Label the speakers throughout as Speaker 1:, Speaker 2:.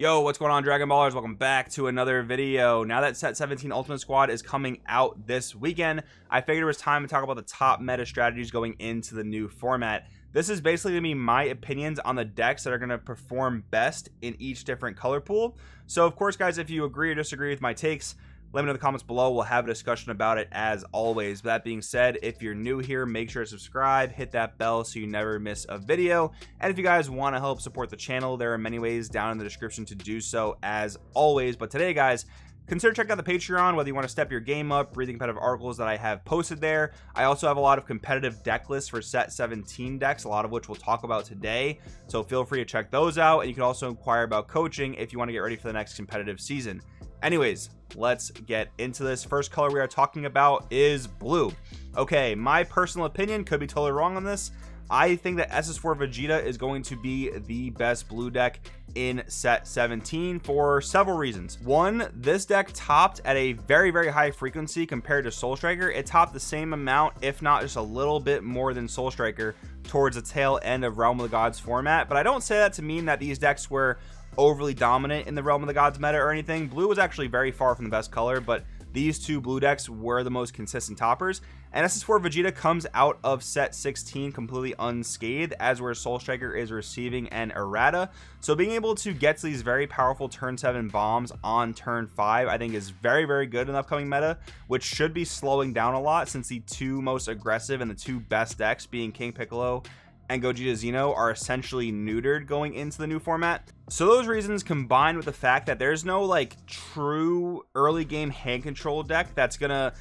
Speaker 1: Yo, what's going on, Dragon Ballers? Welcome back to another video. Now that Set 17 Ultimate Squad is coming out this weekend, I figured it was time to talk about the top meta strategies going into the new format. This is basically going to be my opinions on the decks that are going to perform best in each different color pool. So, of course, guys, if you agree or disagree with my takes, let me know in the comments below. We'll have a discussion about it as always. But that being said, if you're new here, make sure to subscribe, hit that bell so you never miss a video. And if you guys want to help support the channel, there are many ways down in the description to do so as always. But today, guys, consider checking out the Patreon, whether you want to step your game up, read the competitive articles that I have posted there. I also have a lot of competitive deck lists for Set 17 decks, a lot of which we'll talk about today. So feel free to check those out. And you can also inquire about coaching if you want to get ready for the next competitive season. Anyways, let's get into this. First color we are talking about is blue. Okay, my personal opinion, could be totally wrong on this. I think that SS4 Vegeta is going to be the best blue deck in Set 17 for several reasons. One, this deck topped at a very, very high frequency compared to Soul Striker. It topped the same amount, if not just a little bit more than Soul Striker towards the tail end of Realm of the Gods format. But I don't say that to mean that these decks were overly dominant in the Realm of the Gods meta or anything. Blue was actually very far from the best color, but these two blue decks were the most consistent toppers. And SS4 Vegeta comes out of Set 16 completely unscathed, as where Soul Striker is receiving an errata. So being able to get to these very powerful turn 7 bombs on turn 5, I think is very, very good in the upcoming meta, which should be slowing down a lot since the two most aggressive and the two best decks, being King Piccolo and Gogeta Xeno, are essentially neutered going into the new format. So those reasons, combined with the fact that there's no like true early game hand control deck that's gonna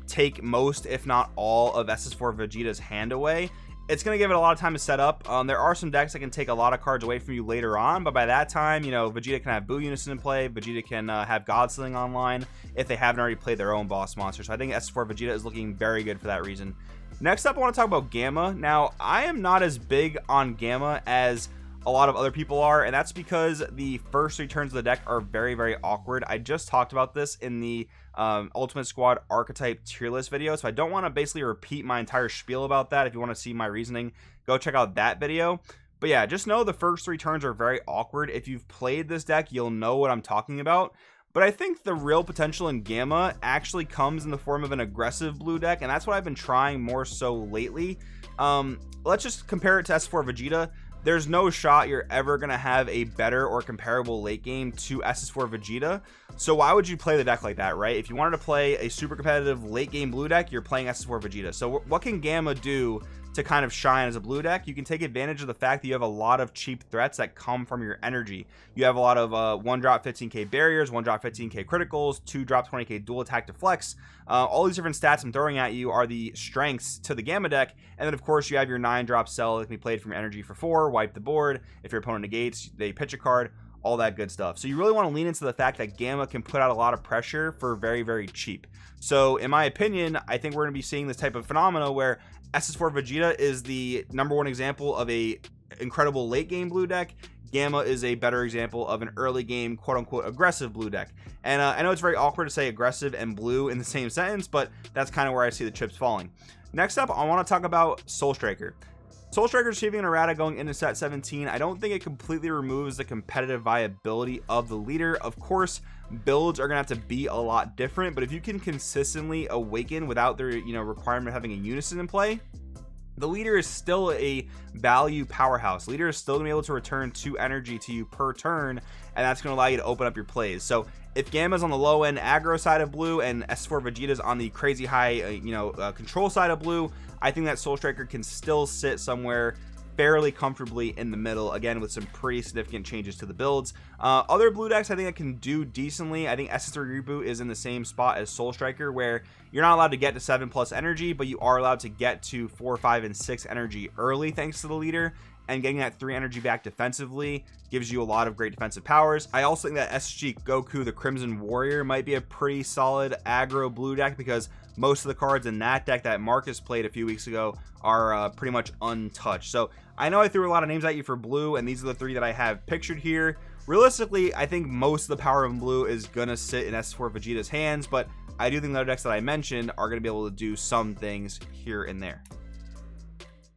Speaker 1: take most if not all of SS4 Vegeta's hand away, it's gonna give it a lot of time to set up. There are some decks that can take a lot of cards away from you later on, but by that time, you know, Vegeta can have Buu Unison in play, Vegeta can have God Sling online if they haven't already played their own boss monster. So I think SS4 Vegeta is looking very good for that reason. Next up, I want to talk about Gamma. Now, I am not as big on Gamma as a lot of other people are, and that's because the first three turns of the deck are very, very awkward. I just talked about this in the Ultimate Squad archetype tier list video, so I don't want to basically repeat my entire spiel about that. If you want to see my reasoning, go check out that video. But yeah, just know the first three turns are very awkward. If you've played this deck, you'll know what I'm talking about. But I think the real potential in Gamma actually comes in the form of an aggressive blue deck, and that's what I've been trying more so lately. Let's just compare it to SS4 Vegeta. There's no shot you're ever going to have a better or comparable late game to SS4 Vegeta. So why would you play the deck like that, right? If you wanted to play a super competitive late game blue deck, you're playing SS4 Vegeta. So what can Gamma do to kind of shine as a blue deck? You can take advantage of the fact that you have a lot of cheap threats that come from your energy. You have a lot of 1-drop 15k barriers, 1-drop 15k criticals, 2-drop 20k dual attack deflects. All these different stats I'm throwing at you are the strengths to the Gamma deck. And then of course you have your 9-drop cell that can be played from your energy for 4, wipe the board. If your opponent negates, they pitch a card, all that good stuff. So you really want to lean into the fact that Gamma can put out a lot of pressure for very, very cheap. So in my opinion, I think we're going to be seeing this type of phenomena where SS4 Vegeta is the #1 example of a incredible late game blue deck. Gamma is a better example of an early game quote unquote aggressive blue deck. And I know it's very awkward to say aggressive and blue in the same sentence, but that's kind of where I see the chips falling. Next up, I want to talk about Soul Striker. Soul Striker receiving an errata going into Set 17. I don't think it completely removes the competitive viability of the leader. Of course, builds are going to have to be a lot different, but if you can consistently awaken without the requirement of having a Unison in play, the leader is still a value powerhouse. Leader is still going to be able to return 2 energy to you per turn, and that's going to allow you to open up your plays. So if Gamma's on the low end aggro side of blue and SS4 Vegeta's on the crazy high control side of blue, I think that Soul Striker can still sit somewhere fairly comfortably in the middle, again with some pretty significant changes to the builds. Other blue decks I think that can do decently. I think SS3 Reboot is in the same spot as Soul Striker, where you're not allowed to get to 7+ energy, but you are allowed to get to 4, 5, and 6 energy early thanks to the leader, and getting that 3 energy back defensively gives you a lot of great defensive powers. I also think that SSG Goku, the Crimson Warrior, might be a pretty solid aggro blue deck, because most of the cards in that deck that Marcus played a few weeks ago are pretty much untouched. So I know I threw a lot of names at you for blue, and these are the 3 that I have pictured here. Realistically, I think most of the power of blue is gonna sit in SS4 Vegeta's hands, but I do think the other decks that I mentioned are gonna be able to do some things here and there.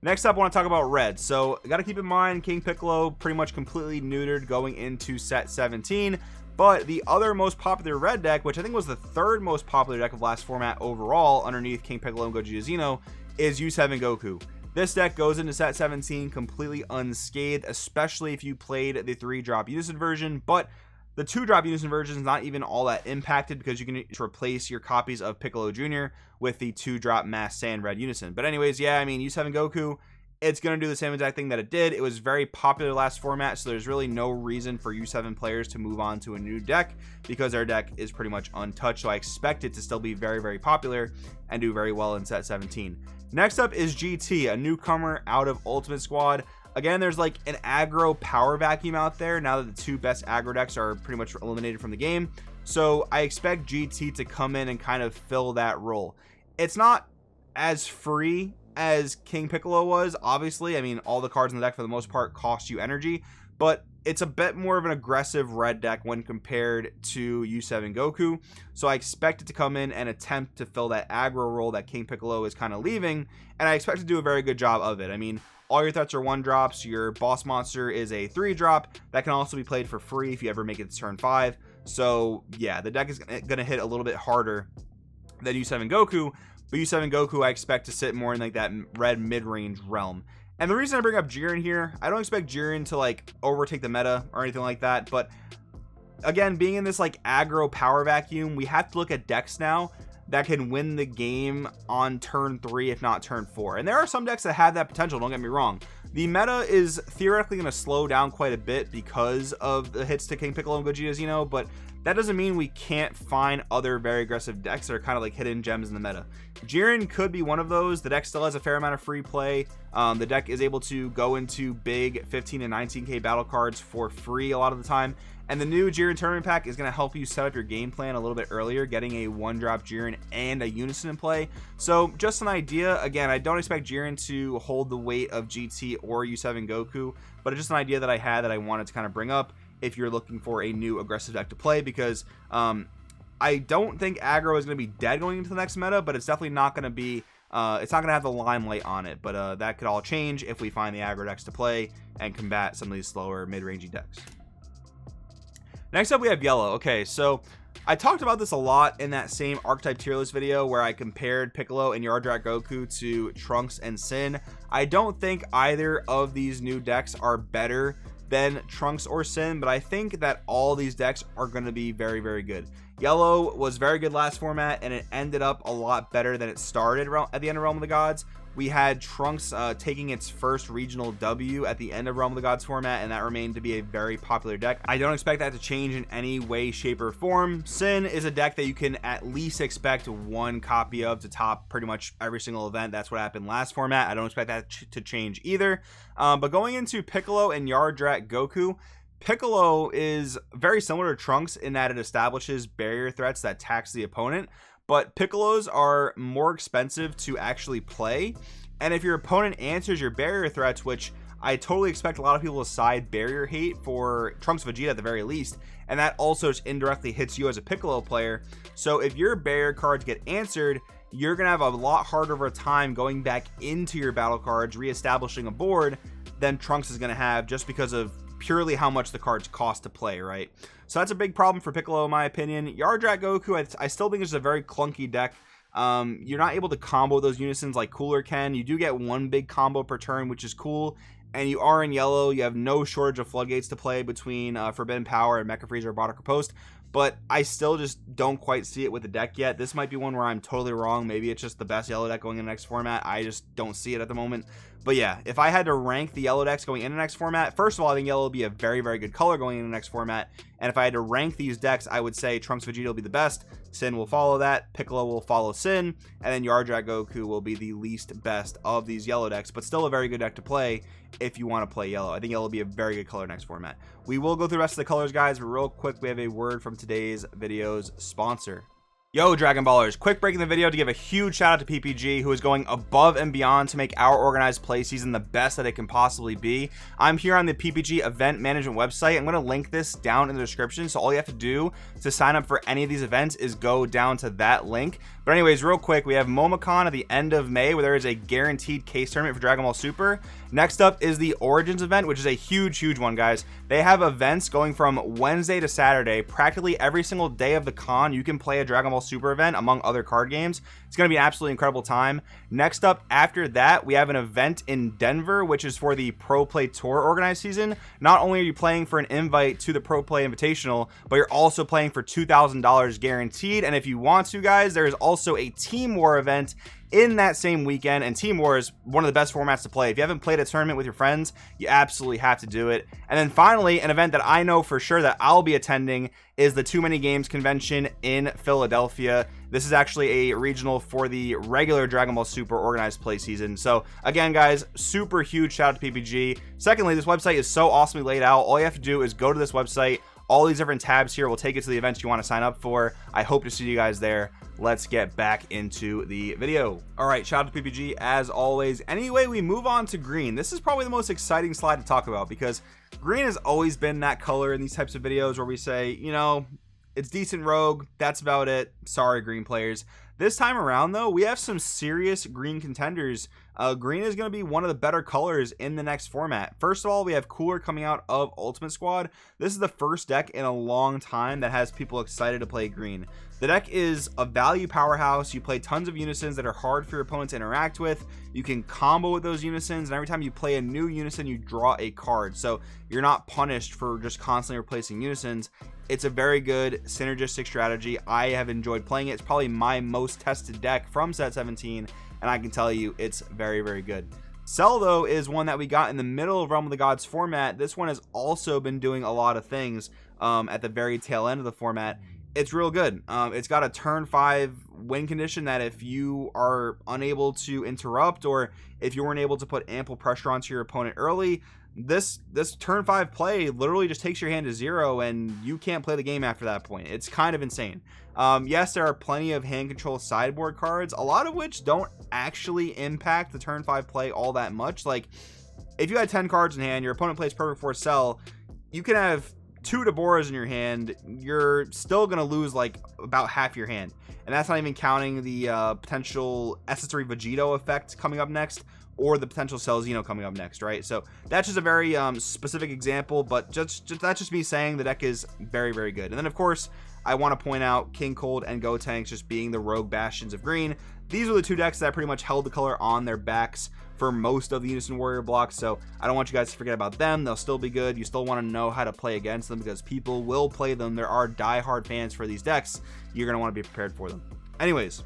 Speaker 1: Next up, I want to talk about red. So got to keep in mind, King Piccolo pretty much completely neutered going into set 17. But the other most popular red deck, which I think was the third most popular deck of last format overall underneath King Piccolo and Gogeta Xeno, is U7 Goku. This deck goes into set 17 completely unscathed, especially if you played the 3-drop Unison version, but the 2-drop Unison version is not even all that impacted because you can replace your copies of Piccolo Jr. with the 2-drop Mass Saiyan Red Unison. But anyways, yeah, I mean, U7 Goku, it's going to do the same exact thing that it did. It was very popular last format, so there's really no reason for U7 players to move on to a new deck because their deck is pretty much untouched. So I expect it to still be very, very popular and do very well in set 17. Next up is GT, a newcomer out of Ultimate Squad. Again, there's like an aggro power vacuum out there now that the 2 best aggro decks are pretty much eliminated from the game. So I expect GT to come in and kind of fill that role. It's not as free as King Piccolo was, obviously. I mean, all the cards in the deck for the most part cost you energy, but it's a bit more of an aggressive red deck when compared to U7 Goku. So I expect it to come in and attempt to fill that aggro role that King Piccolo is kind of leaving, and I expect to do a very good job of it. I mean, all your threats are 1-drops. Your boss monster is a 3-drop that can also be played for free if you ever make it to turn 5. So yeah, the deck is going to hit a little bit harder than U7 Goku, but U7 Goku I expect to sit more in like that red mid-range realm. And the reason I bring up Jiren here, I don't expect Jiren to like overtake the meta or anything like that, but again, being in this like aggro power vacuum, we have to look at decks now that can win the game on turn 3 if not turn 4, and there are some decks that have that potential, don't get me wrong. The meta is theoretically going to slow down quite a bit because of the hits to King Piccolo and Gogeta Xeno, but that doesn't mean we can't find other very aggressive decks that are kind of like hidden gems in the meta. Jiren could be one of those. The deck still has a fair amount of free play. The deck is able to go into big 15 and 19k battle cards for free a lot of the time, and the new Jiren tournament pack is going to help you set up your game plan a little bit earlier, getting a 1-drop Jiren and a Unison in play. So just an idea. Again, I don't expect Jiren to hold the weight of GT or U7 Goku, but it's just an idea that I had that I wanted to kind of bring up if you're looking for a new aggressive deck to play, because I don't think aggro is going to be dead going into the next meta, but it's definitely not going to be it's not going to have the limelight on it, but that could all change if we find the aggro decks to play and combat some of these slower mid-rangey decks. Next up we have yellow. Okay, so I talked about this a lot in that same archetype tier list video where I compared Piccolo and Yardrat Goku to Trunks and Sin. I don't think either of these new decks are better than Trunks or Sin, but I think that all these decks are going to be very, very good. Yellow was very good last format, and it ended up a lot better than it started at the end of Realm of the Gods. We had Trunks taking its first regional W at the end of Realm of the Gods format, and that remained to be a very popular deck. I don't expect that to change in any way, shape, or form. Sin is a deck that you can at least expect 1 copy of to top pretty much every single event. That's what happened last format. I don't expect that to change either. But going into Piccolo and Yardrat Goku, Piccolo is very similar to Trunks in that it establishes barrier threats that tax the opponent, but Piccolos are more expensive to actually play, and if your opponent answers your barrier threats, which I totally expect a lot of people to side barrier hate for Trunks Vegeta at the very least, and that also indirectly hits you as a Piccolo player. So if your barrier cards get answered, you're gonna have a lot harder of a time going back into your battle cards, reestablishing a board, than Trunks is gonna have, just because of purely how much the cards cost to play, right? So that's a big problem for Piccolo in my opinion. Yardrat Goku, I still think it's a very clunky deck. You're not able to combo those unisons like Cooler can. You do get 1 big combo per turn, which is cool, and you are in yellow. You have no shortage of floodgates to play between Forbidden Power and Mecha Freezer or Bardock Post, but I still just don't quite see it with the deck yet. This might be one where I'm totally wrong. Maybe it's just the best yellow deck going in the next format. I just don't see it at the moment. But yeah, if I had to rank the yellow decks going in the next format, first of all, I think yellow will be a very, very good color going in the next format. And if I had to rank these decks, I would say Trunks Vegeta will be the best, Sin will follow that, Piccolo will follow Sin, and then Yardrat Goku will be the least best of these yellow decks, but still a very good deck to play if you want to play yellow. I think yellow will be a very good color next format. We will go through the rest of the colors, guys, but real quick, we have a word from today's video's sponsor. Yo, Dragon Ballers, quick break in the video to give a huge shout out to PPG, who is going above and beyond to make our organized play season the best that it can possibly be. I'm here on the PPG event management website. I'm going to link this down in the description, so all you have to do to sign up for any of these events is go down to that link. But anyways, real quick, we have MomoCon at the end of May, where there is a guaranteed case tournament for Dragon Ball Super. Next up is the Origins event, which is a huge one, guys. They have events going from Wednesday to Saturday. Practically every single day of the con, you can play a Dragon Ball Super event among other card games. It's going to be an absolutely incredible time. Next up after that, we have an event in Denver, which is for the Pro Play Tour organized season. Not only are you playing for an invite to the Pro Play Invitational, but you're also playing for $2,000 guaranteed. And if you want to, guys, there is also a Team War event in that same weekend, and Team War is one of the best formats to play. If you haven't played a tournament with your friends, you absolutely have to do it. And then finally, an event that I know for sure that I'll be attending is the Too Many Games convention in Philadelphia. This is actually a regional for the regular Dragon Ball Super organized play season. So again, guys, super huge shout out to PPG. Secondly, this website is so awesomely laid out. All you have to do is go to this website. All these different tabs here will take you to the events you want to sign up for. I hope to see you guys there. Let's get back into the video. All right, shout out to PPG as always. Anyway, we move on to green. This is probably the most exciting slide to talk about because green has always been that color in these types of videos where we say, you know, it's decent rogue, that's about it. Sorry, green players. This time around, though, we have some serious green contenders. Green is going to be one of the better colors in the next format. First of all, we have Cooler coming out of Ultimate Squad. This is the first deck in a long time that has people excited to play green. The deck is a value powerhouse. You play tons of unisons that are hard for your opponent to interact with. You can combo with those unisons, and every time you play a new unison, you draw a card. So you're not punished for just constantly replacing unisons. It's a very good synergistic strategy. I have enjoyed playing it. It's probably my most tested deck from set 17, and I can tell you it's very good. Cell, though, is one that we got in the middle of Realm of the Gods format. This one has also been doing a lot of things at the very tail end of the format. It's real good. It's got a turn 5 win condition that if you are unable to interrupt, or if you weren't able to put ample pressure onto your opponent early, this turn 5 play literally just takes your hand to 0 and you can't play the game after that point. It's kind of insane. Yes, there are plenty of hand control sideboard cards, a lot of which don't actually impact the turn 5 play all that much. Like, if you had 10 cards in hand, your opponent plays Perfect Force Cell, you can have 2 Deborahs in your hand, you're still going to lose like about half your hand. And that's not even counting the potential SS3 Vegito effect coming up next, or the potential Cell Xeno coming up next, right? So that's just a very specific example, but that's just me saying the deck is very good. And then, of course, I want to point out King Cold and Gotenks just being the rogue bastions of green. These are the 2 decks that pretty much held the color on their backs for most of the Unison Warrior blocks, so I don't want you guys to forget about them. They'll still be good. You still want to know how to play against them because people will play them. There are die-hard fans for these decks. You're going to want to be prepared for them. Anyways,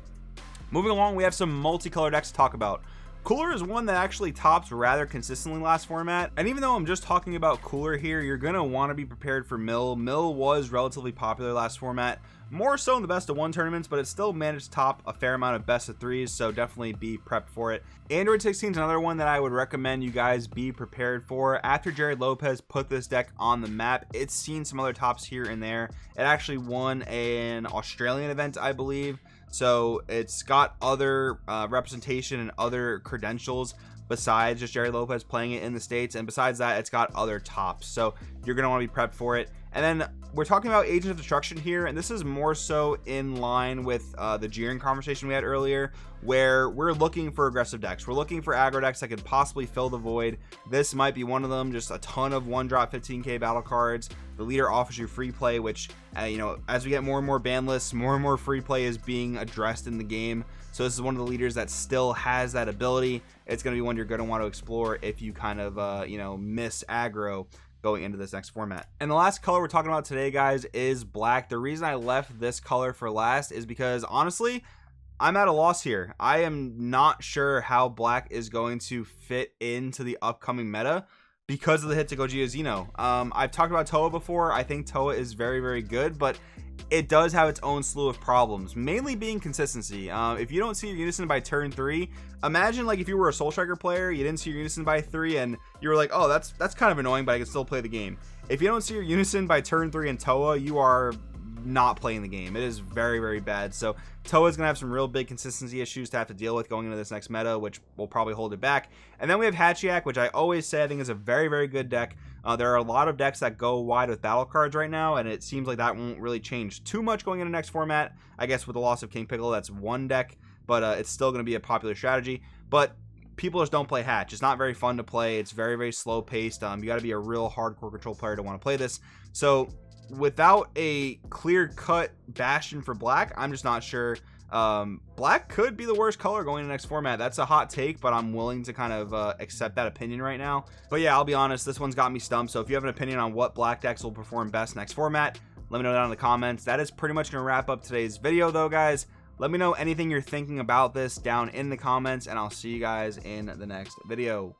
Speaker 1: moving along, we have some multicolor decks to talk about. Cooler is one that actually tops rather consistently last format, and even though I'm just talking about Cooler here, you're going to want to be prepared for Mill. Mill was relatively popular last format, more so in the best of 1 tournaments, but it still managed to top a fair amount of best of 3s, so definitely be prepped for it. Android 16 is another one that I would recommend you guys be prepared for. After Jared Lopez put this deck on the map, it's seen some other tops here and there. It actually won an Australian event, I believe, so it's got other representation and other credentials besides just Jared Lopez playing it in the States, and besides that, it's got other tops, so you're going to want to be prepped for it. And then we're talking about Agents of Destruction here, and this is more so in line with the Jiren conversation we had earlier, where we're looking for aggressive decks. We're looking for aggro decks that could possibly fill the void. This might be one of them, just a ton of 1-drop 15k battle cards. The leader offers you free play, which, you know, as we get more and more ban lists, more and more free play is being addressed in the game. So this is one of the leaders that still has that ability. It's going to be one you're going to want to explore if you kind of, you know, miss aggro going into this next format. And the last color we're talking about today, guys, is black. The reason I left this color for last is because, honestly, I'm at a loss here. I am not sure how black is going to fit into the upcoming meta because of the hit to Gogeta Xeno. I've talked about Toa before. I think Toa is very good, but it does have its own slew of problems, mainly being consistency. If you don't see your unison by turn 3, imagine like if you were a Soul Striker player, you didn't see your unison by 3, and you were like, oh, that's kind of annoying, but I can still play the game. If you don't see your unison by turn 3 in Toa, you are not playing the game. It is very, very bad. So Toa is going to have some real big consistency issues to have to deal with going into this next meta, which will probably hold it back. And then we have Hatchiyak, which I always say I think is a very, very good deck. There are a lot of decks that go wide with battle cards right now, and it seems like that won't really change too much going into next format. I guess with the loss of King Piccolo, that's one deck, but it's still going to be a popular strategy. But people just don't play Hatch. It's not very fun to play. It's very, very slow paced. You got to be a real hardcore control player to want to play this. So without a clear-cut Bastion for black, I'm just not sure. Black could be the worst color going into next format. That's a hot take, but I'm willing to kind of accept that opinion right now. But yeah, I'll be honest, this one's got me stumped. So if you have an opinion on what black decks will perform best next format, let me know down in the comments. That is pretty much going to wrap up today's video though, guys. Let me know anything you're thinking about this down in the comments, and I'll see you guys in the next video.